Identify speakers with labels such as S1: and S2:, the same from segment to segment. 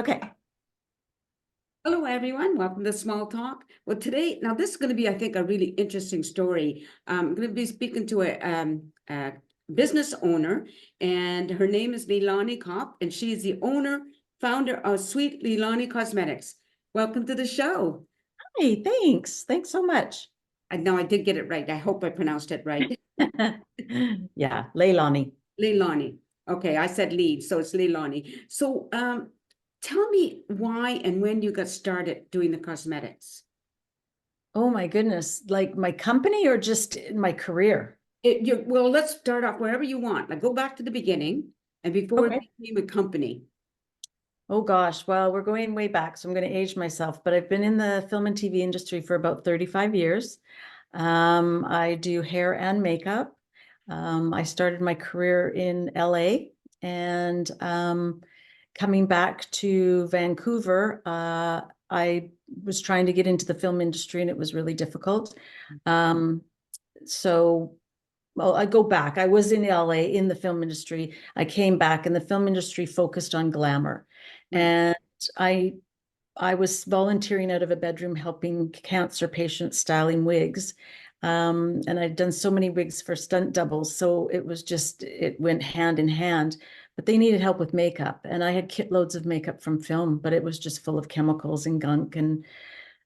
S1: Okay.
S2: Hello, everyone. Welcome to Small Talk. Well, today, now this is going to be, I think, a really interesting story. I'm going to be speaking to a business owner, and her name is LeiLani Kopp, and she is the owner, founder of Sweet LeiLani Cosmetics. Welcome to the show.
S1: Hey, thanks. Thanks so much.
S2: Now, I did get it right. I hope I pronounced it right.
S1: Yeah, LeiLani.
S2: LeiLani. Okay, I said Lee, so it's LeiLani. So, tell me why and when you got started doing the cosmetics.
S1: Oh my goodness. Like my company or just in my career?
S2: Well, let's start off wherever you want. Like, go back to the beginning and before it
S1: Okay.
S2: became a company.
S1: Oh gosh. Well, we're going way back, so I'm going to age myself, but I've been in the film and TV industry for about 35 years. I do hair and makeup. I started my career in LA and coming back to Vancouver, I was trying to get into the film industry and it was really difficult. So, well, I go back. I was in LA in the film industry. I came back and the film industry focused on glamour.
S2: Right.
S1: And I I was volunteering out of a bedroom helping cancer patients styling wigs. And I'd done so many wigs for stunt doubles. So it went hand in hand. But they needed help with makeup. And I had kitloads of makeup from film, but it was just full of chemicals and gunk. And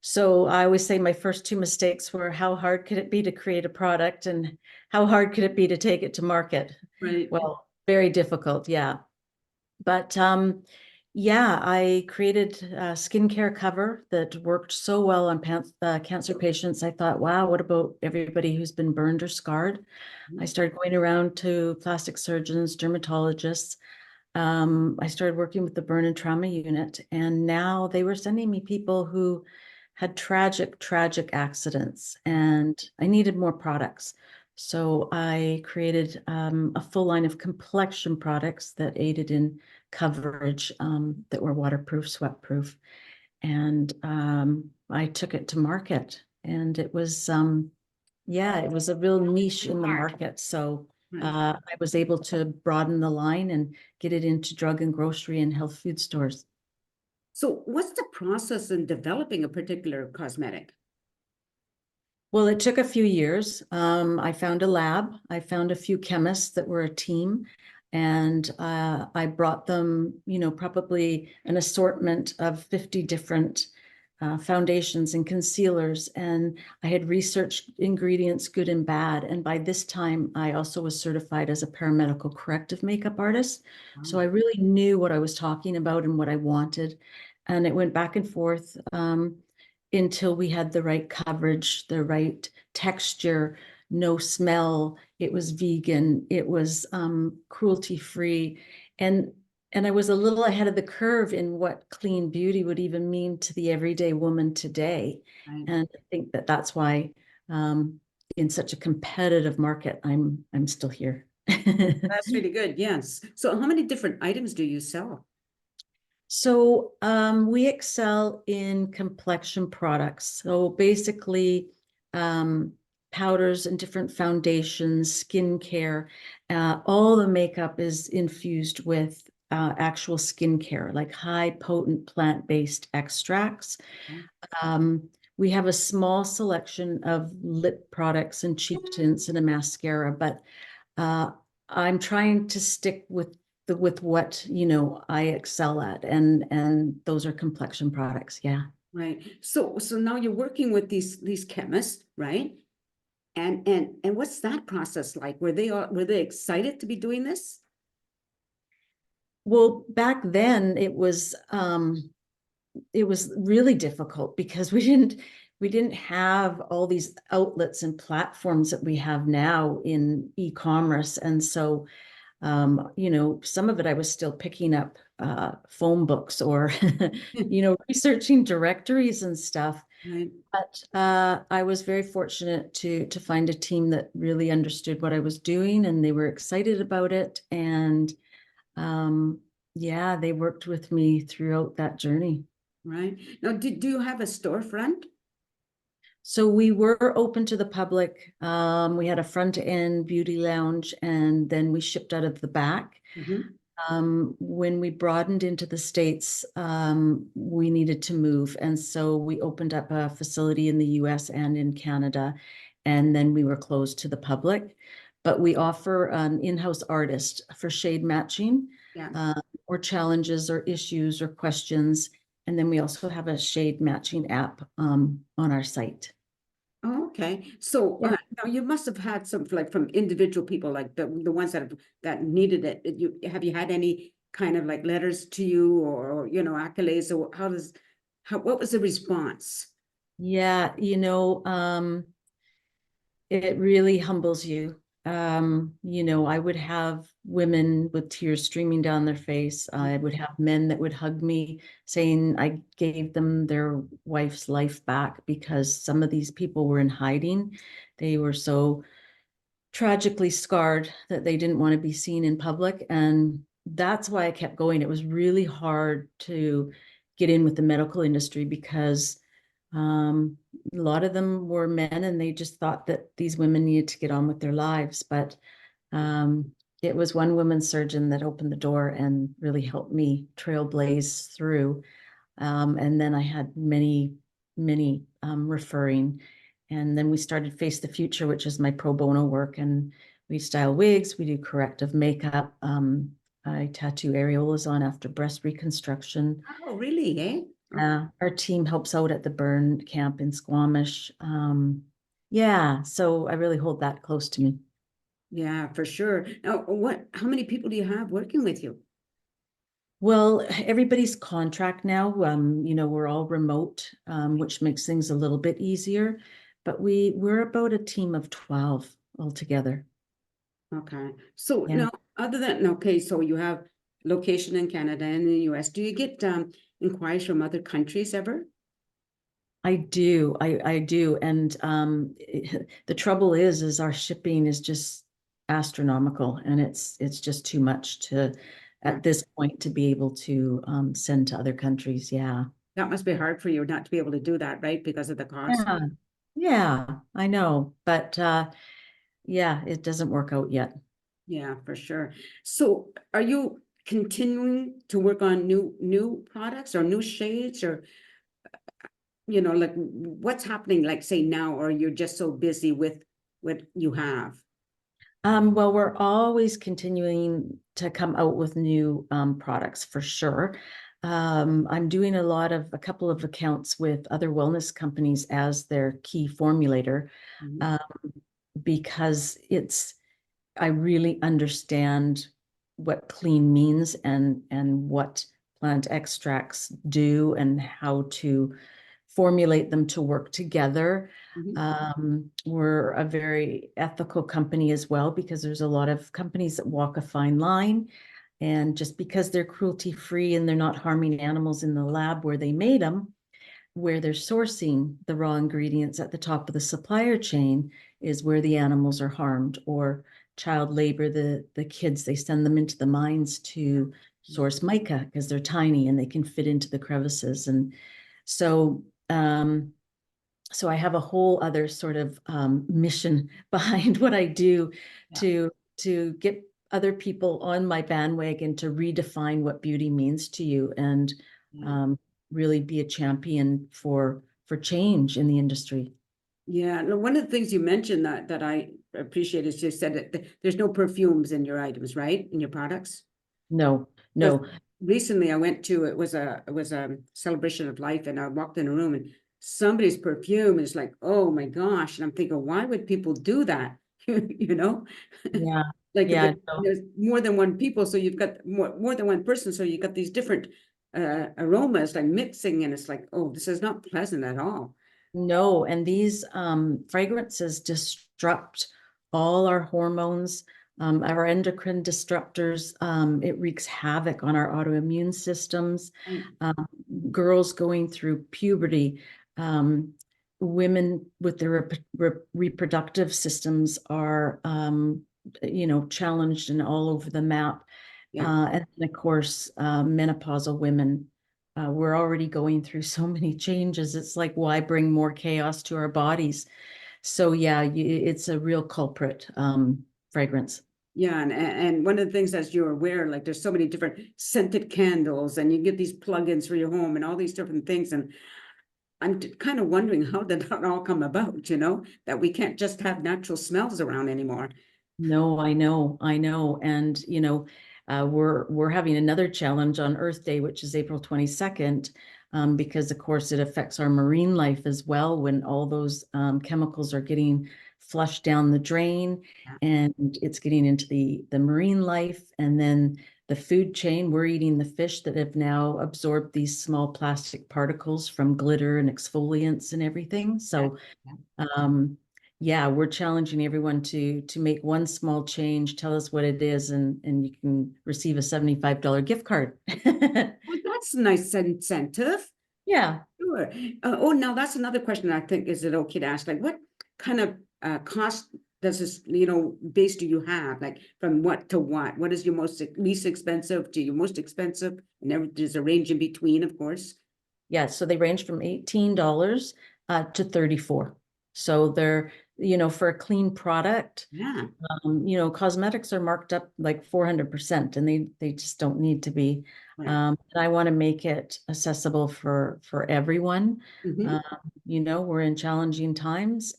S1: so I always say my first two mistakes were how hard could it be to create a product and how hard could it be to take it to market?
S2: Right.
S1: Well, very difficult, yeah. But yeah, I created a skincare cover that worked so well on cancer patients. I thought, wow, what about everybody who's been burned or scarred? I started going around to plastic surgeons, dermatologists. I started working with the burn and trauma unit, and now they were sending me people who had tragic, tragic accidents, and I needed more products. So I created a full line of complexion products that aided in coverage that were waterproof, sweat-proof, and I took it to market, and yeah, it was a real niche in the market. So
S2: Right.
S1: I was able to broaden the line and get it into drug and grocery and health food stores.
S2: So, what's the process in developing a particular cosmetic?
S1: Well, it took a few years. I found a lab. I found a few chemists that were a team, and I brought them, probably an assortment of 50 different foundations and concealers. And I had researched ingredients, good and bad. And by this time, I also was certified as a paramedical corrective makeup artist. So I really knew what I was talking about and what I wanted. And it went back and forth. Until we had the right coverage, the right texture, no smell. It was vegan. It was cruelty-free. And I was a little ahead of the curve in what clean beauty would even mean to the everyday woman today.
S2: Right.
S1: And I think that that's why in such a competitive market, I'm still here.
S2: That's really good. Yes. So, how many different items do you sell?
S1: So we excel in complexion products. So basically, powders and different foundations, skincare, all the makeup is infused with actual skincare, like high potent plant-based extracts. We have a small selection of lip products and cheek tints and a mascara, but uh, I'm trying to stick with what I excel at, and those are complexion products. Yeah.
S2: Right. So now you're working with these chemists, right? And what's that process like? Were they excited to be doing this?
S1: Well, back then it was really difficult because we didn't have all these outlets and platforms that we have now in e-commerce, and so some of it I was still picking up phone books or, researching directories and stuff.
S2: Right.
S1: But I was very fortunate to find a team that really understood what I was doing and they were excited about it. And yeah, they worked with me throughout that journey.
S2: Right. Now, do you have a storefront?
S1: So we were open to the public. We had a front end beauty lounge and then we shipped out of the back.
S2: Mhm.
S1: When we broadened into the States, we needed to move. And so we opened up a facility in the US and in Canada, and then we were closed to the public. But we offer an in-house artist for shade matching,
S2: Yeah.
S1: or challenges or issues or questions. And then we also have a shade matching app on our site.
S2: Oh, okay. So
S1: Yeah.
S2: now you must have had some like from individual people, like the ones that needed it. You have you had any kind of like letters to you or accolades, or what was the response?
S1: Yeah, it really humbles you. I would have women with tears streaming down their face. I would have men that would hug me saying I gave them their wife's life back because some of these people were in hiding. They were so tragically scarred that they didn't want to be seen in public. And that's why I kept going. It was really hard to get in with the medical industry because um, a lot of them were men and they just thought that these women needed to get on with their lives. But um, it was one woman surgeon that opened the door and really helped me trailblaze through. And then I had many referring. And then we started Face the Future, which is my pro bono work. And we style wigs, we do corrective makeup. I tattoo areolas on after breast reconstruction.
S2: Oh, really? Eh? Okay.
S1: Our team helps out at the burn camp in Squamish. Yeah, so I really hold that close to me.
S2: Yeah, for sure. Now, how many people do you have working with you?
S1: Well, everybody's contract now, we're all remote, which makes things a little bit easier, but we're about a team of 12 altogether.
S2: Okay. So
S1: Yeah,
S2: now, other than, okay, so you have location in Canada and the US. Do you get inquiries from other countries ever?
S1: I do. I do. And the trouble is our shipping is just astronomical and it's just too much to
S2: Yeah.
S1: at this point to be able to send to other countries. Yeah.
S2: That must be hard for you not to be able to do that, right? Because of the cost.
S1: Yeah. Yeah, I know. But yeah, it doesn't work out yet.
S2: Yeah, for sure. So are you continuing to work on new products or new shades, or like what's happening, like say now, or you're just so busy with what you have?
S1: Well, we're always continuing to come out with new products for sure. I'm doing a couple of accounts with other wellness companies as their key formulator,
S2: Mhm.
S1: um, because I really understand what clean means and what plant extracts do and how to formulate them to work together.
S2: Mhm.
S1: We're a very ethical company as well because there's a lot of companies that walk a fine line. And just because they're cruelty free and they're not harming animals in the lab where they made them, where they're sourcing the raw ingredients at the top of the supplier chain is where the animals are harmed, or child labor, the kids, they send them into the mines to source mica because they're tiny and they can fit into the crevices. And so so I have a whole other sort of mission behind what I do
S2: Yeah.
S1: to get other people on my bandwagon to redefine what beauty means to you and
S2: Yeah.
S1: um, really be a champion for change in the industry.
S2: Yeah. No, one of the things you mentioned that I appreciate is you said that there's no perfumes in your items, right? In your products.
S1: No,
S2: Because
S1: no,
S2: recently I went to it was a celebration of life, and I walked in a room and somebody's perfume is like, oh my gosh, and I'm thinking, why would people do that? You know,
S1: yeah,
S2: like
S1: yeah, no.
S2: there's more than one people, so you've got more than one person, so you got these different aromas like mixing, and it's like, oh, this is not pleasant at all.
S1: No, and these fragrances disrupt all our hormones, our endocrine disruptors. It wreaks havoc on our autoimmune systems.
S2: Right.
S1: Um, Girls going through puberty, um, women with their reproductive systems are, challenged and all over the map.
S2: Yeah.
S1: And then, of course, menopausal women, we're already going through so many changes. It's like, why bring more chaos to our bodies? So yeah, it's a real culprit, fragrance.
S2: Yeah, and one of the things, as you're aware, like there's so many different scented candles, and you get these plugins for your home and all these different things. And I'm kind of wondering how did that all come about, that we can't just have natural smells around anymore.
S1: No, I know. And, we're having another challenge on Earth Day, which is April 22nd, because of course it affects our marine life as well when all those chemicals are getting flushed down the drain
S2: Yeah,
S1: and it's getting into the marine life. And then the food chain, we're eating the fish that have now absorbed these small plastic particles from glitter and exfoliants and everything.
S2: yeah,
S1: So
S2: yeah.
S1: um, yeah, we're challenging everyone to make one small change, tell us what it is, and you can receive a $75 gift card.
S2: Well, that's a nice incentive.
S1: Yeah.
S2: Sure. Oh, now that's another question I think, is it okay to ask? Like, what kind of cost does this, base do you have? Like, from what to what? What is your least expensive to your most expensive? And there's a range in between, of course.
S1: Yeah, so they range from $18 to 34. So they're, for a clean product,
S2: Yeah,
S1: cosmetics are marked up like 400%, and they just don't need to be.
S2: right.
S1: And I want to make it accessible for everyone.
S2: Hmm.
S1: Um, we're in challenging times,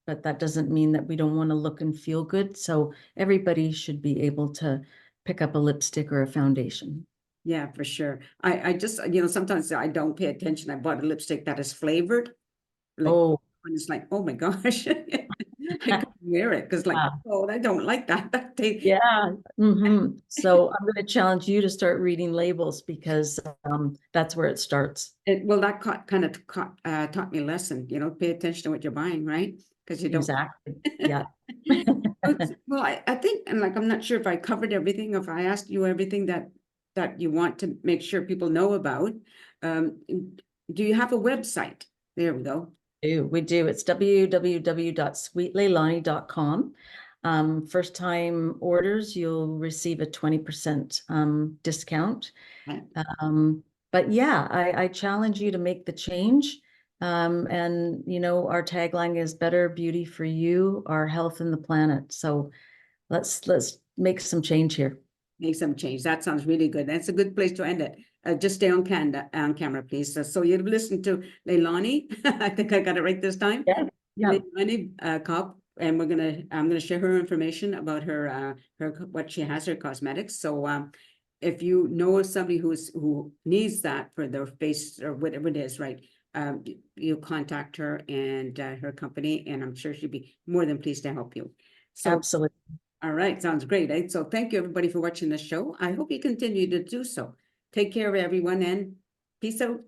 S1: but that doesn't mean that we don't want to look and feel good. So everybody should be able to pick up a lipstick or a foundation.
S2: Yeah, for sure. I just, sometimes I don't pay attention. I bought a lipstick that is flavored. Like,
S1: Oh,
S2: when it's like, oh my gosh, I couldn't wear it because, like,
S1: wow.
S2: oh, I don't like that.
S1: Yeah. So I'm going to challenge you to start reading labels because that's where it starts.
S2: Well, that taught me a lesson, pay attention to what you're buying, right? Because you don't.
S1: Exactly. Yeah.
S2: Well, I think, and like, I'm not sure if I covered everything, if I asked you everything that you want to make sure people know about. Um, do you have a website? There we go.
S1: We do. It's www.sweetleilani.com. First time orders, you'll receive a 20% discount.
S2: Right.
S1: But yeah, I challenge you to make the change. And our tagline is better beauty for you, our health and the planet. So let's make some change here.
S2: Make some change. That sounds really good. That's a good place to end it. Just stay on camera, please. So you've listened to LeiLani. I think I got it right this time.
S1: Yeah. Yeah.
S2: LeiLani Kopp, and I'm gonna share her information about her what she has, her cosmetics. So if you know of somebody who needs that for their face or whatever it is, right? You contact her and her company, and I'm sure she'd be more than pleased to help you. So.
S1: Absolutely.
S2: All right, sounds great. So thank you everybody for watching the show. I hope you continue to do so. Take care, everyone, and peace out.